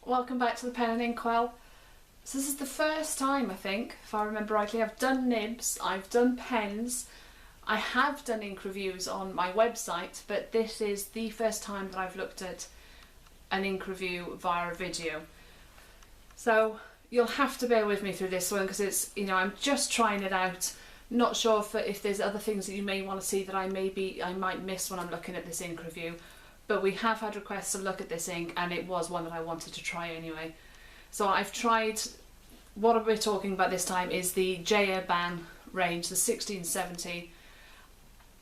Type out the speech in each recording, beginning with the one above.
welcome back to the Pen and Inkwell. So this is the first time, I think, if I remember rightly, I've done nibs, I've done pens, I have done ink reviews on my website, but this is the first time that I've looked at an ink review via a video. So you'll have to bear with me through this one because it's, I'm just trying it out. Not sure if there's other things that you may want to see that I might miss when I'm looking at this ink review. But we have had requests to look at this ink and it was one that I wanted to try anyway. So I've tried, what we're talking about this time is the J Herbin range, the 1670.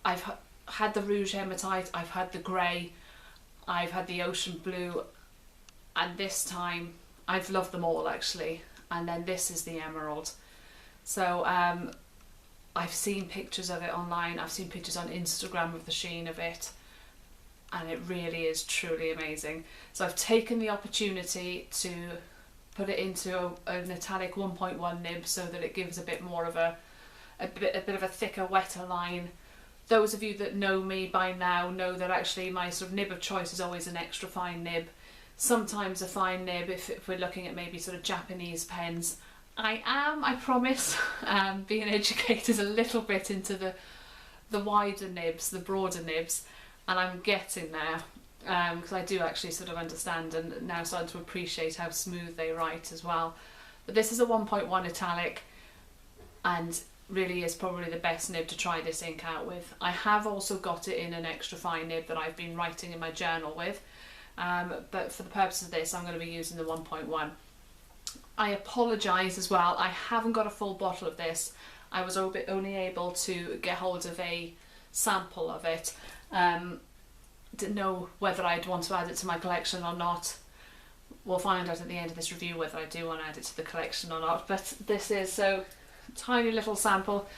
I've had the Rouge Hematite, I've had the grey, I've had the Ocean Blue, and this time I've loved them all actually. And then this is the Emerald. So I've seen pictures of it online, I've seen pictures on Instagram of the sheen of it, and it really is truly amazing. So I've taken the opportunity to put it into an metallic 1.1 nib so that it gives a bit more of a bit of a thicker, wetter line. Those of you that know me by now know that actually my sort of nib of choice is always an extra fine nib. Sometimes a fine nib if we're looking at maybe sort of Japanese pens. I promise, being educated a little bit into the wider nibs, the broader nibs, and I'm getting there because I do actually sort of understand and now starting to appreciate how smooth they write as well. But this is a 1.1 metallic and really is probably the best nib to try this ink out with. I have also got it in an extra fine nib that I've been writing in my journal with, but for the purpose of this I'm going to be using the 1.1. I apologise as well, I haven't got a full bottle of this. I was only able to get hold of a sample of it. Didn't know whether I'd want to add it to my collection or not. We'll find out at the end of this review whether I do want to add it to the collection or not, but this is so tiny little sample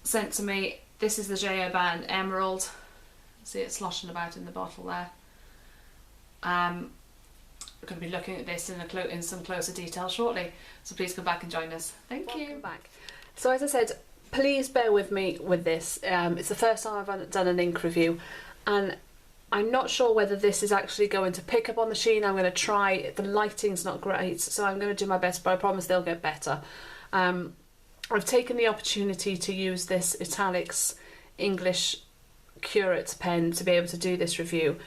sent to me. This is the J Herbin Emerald. See it sloshing about in the bottle there. We're going to be looking at this in some closer detail shortly, so please come back and join us. Thank you. Back. So as I said, please bear with me with this. It's the first time I've done an ink review and I'm not sure whether this is actually going to pick up on the sheen. I'm going to try. The lighting's not great, so I'm going to do my best, but I promise they'll get better. I've taken the opportunity to use this Italics English Curate pen to be able to do this review.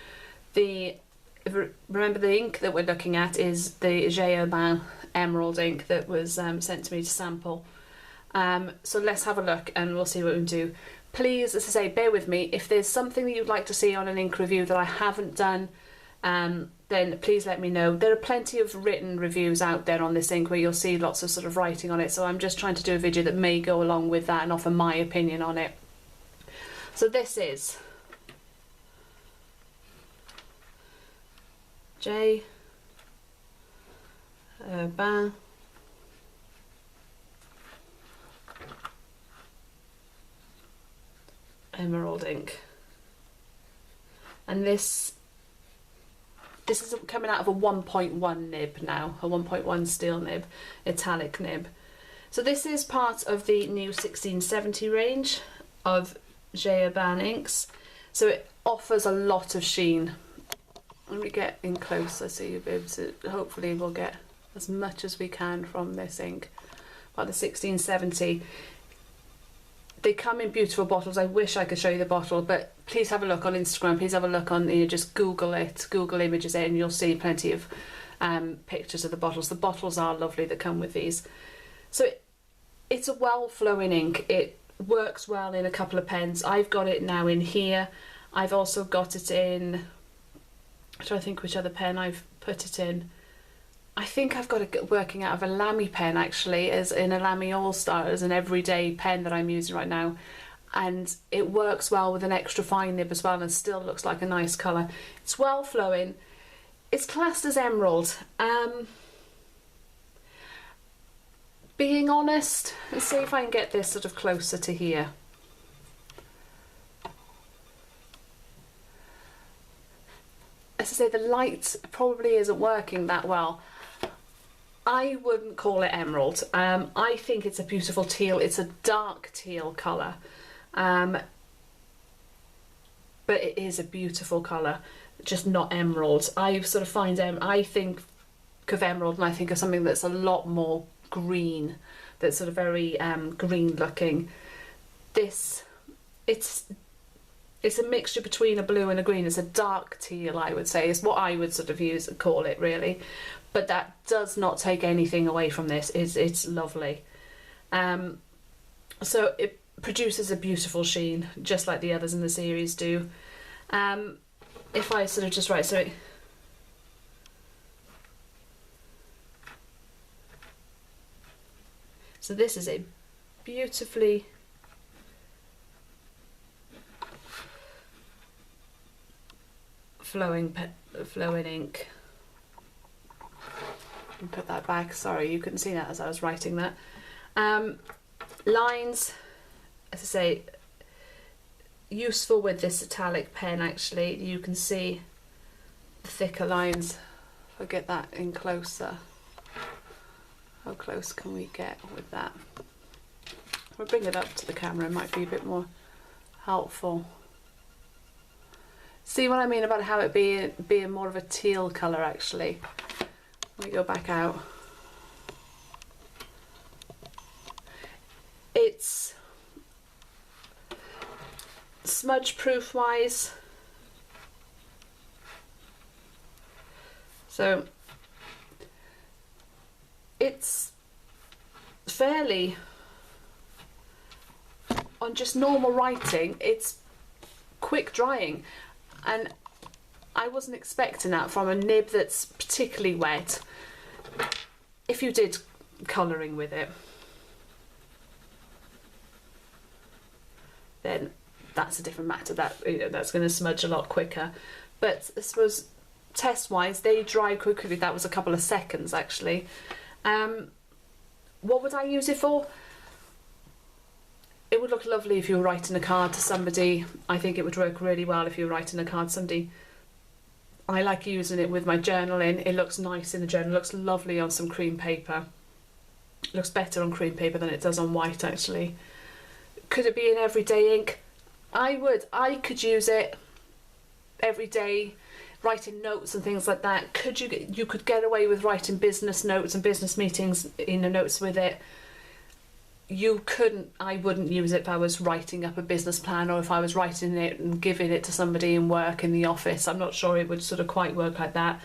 Remember the ink that we're looking at is the J Herbin Emerald ink that was sent to me to sample. So let's have a look and we'll see what we can do. Please, as I say, bear with me. If there's something that you'd like to see on an ink review that I haven't done, then please let me know. There are plenty of written reviews out there on this ink where you'll see lots of sort of writing on it, so I'm just trying to do a video that may go along with that and offer my opinion on it. So this is J Herbin Emerald ink, and this is coming out of a 1.1 nib now, a 1.1 steel nib, italic nib. So this is part of the new 1670 range of J Herbin inks, so it offers a lot of sheen. Let me get in closer so you'll be able to, hopefully we'll get as much as we can from this ink. But the 1670, they come in beautiful bottles. I wish I could show you the bottle, but please have a look on Instagram, please have a look on, just Google it, Google images it, and you'll see plenty of pictures of the bottles. The bottles are lovely that come with these. So it's a well-flowing ink. It works well in a couple of pens. I've got it now in here. I've also got it in, I'm trying to think which other pen I've put it in. I think I've got it working out of a Lamy pen actually, as in a Lamy All-Star, as an everyday pen that I'm using right now. And it works well with an extra fine nib as well and still looks like a nice colour. It's well flowing. It's classed as emerald. Being honest, let's see if I can get this sort of closer to here. As I say, the light probably isn't working that well. I wouldn't call it emerald. I think it's a beautiful teal. It's a dark teal colour. But it is a beautiful colour, just not emerald. I sort of find I think of emerald and I think of something that's a lot more green, that's sort of very green looking. This, it's a mixture between a blue and a green. It's a dark teal, I would say, is what I would sort of call it really. But that does not take anything away from this. It's lovely. So it produces a beautiful sheen, just like the others in the series do. If I sort of just write, so this is a beautifully flowing ink. And put that back. Sorry, you couldn't see that as I was writing that. Lines, as I say, useful with this italic pen. Actually, you can see the thicker lines. If I get that in closer, how close can we get with that? We'll bring it up to the camera. It might be a bit more helpful. See what I mean about how it being more of a teal colour actually. Let me go back out. It's smudge proof wise. So it's fairly, on just normal writing, it's quick drying. And I wasn't expecting that from a nib that's particularly wet. If you did colouring with it, then that's a different matter. That's going to smudge a lot quicker. But I suppose test-wise, they dry quickly. That was a couple of seconds actually. What would I use it for? It would look lovely if you were writing a card to somebody. I think it would work really well if you were writing a card to somebody. I like using it with my journaling. It looks nice in the journal. It looks lovely on some cream paper. It looks better on cream paper than it does on white actually. Could it be an everyday ink? I could use it every day, writing notes and things like that. You could get away with writing business notes and business meetings in the notes with it. You couldn't, I wouldn't use it if I was writing up a business plan or if I was writing it and giving it to somebody in work in the office. I'm not sure it would sort of quite work like that.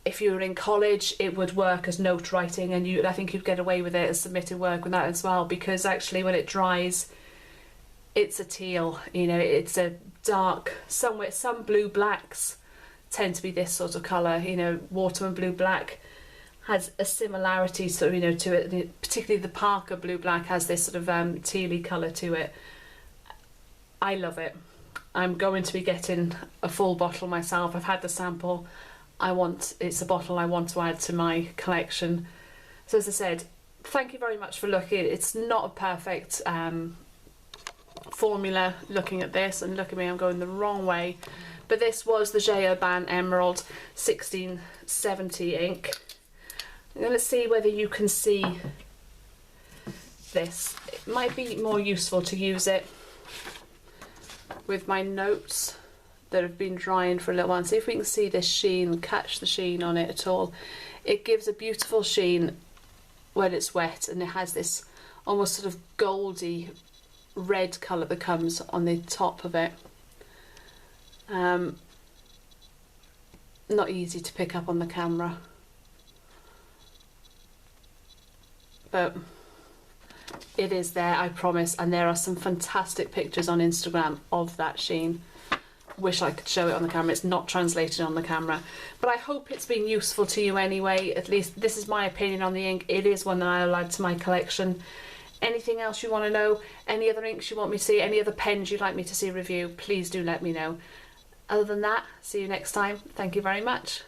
If you were in college, it would work as note writing, and I think you'd get away with it as submitting work with that as well, because actually when it dries, it's a teal, you know, it's a dark, some blue blacks tend to be this sort of colour, you know, waterman blue black has a similarity sort of, you know, to it, particularly the Parker blue black has this sort of tealy colour to it. I love it. I'm going to be getting a full bottle myself. I've had the sample. It's a bottle I want to add to my collection. So as I said, thank you very much for looking. It's not a perfect formula looking at this, and look at me, I'm going the wrong way. But this was the J Herbin Emerald 1670 ink. I'm going to see whether you can see this. It might be more useful to use it with my notes that have been drying for a little while. See if we can see this sheen, catch the sheen on it at all. It gives a beautiful sheen when it's wet, and it has this almost sort of goldy red colour that comes on the top of it. Not easy to pick up on the camera, but it is there, I promise, and there are some fantastic pictures on Instagram of that sheen. Wish I could show it on the camera. It's not translated on the camera, but I hope it's been useful to you anyway. At least this is my opinion on the ink. It is one that I'll add to my collection. Anything else you want to know, any other inks you want me to see, any other pens you'd like me to see review, please do let me know. Other than that, see you next time. Thank you very much.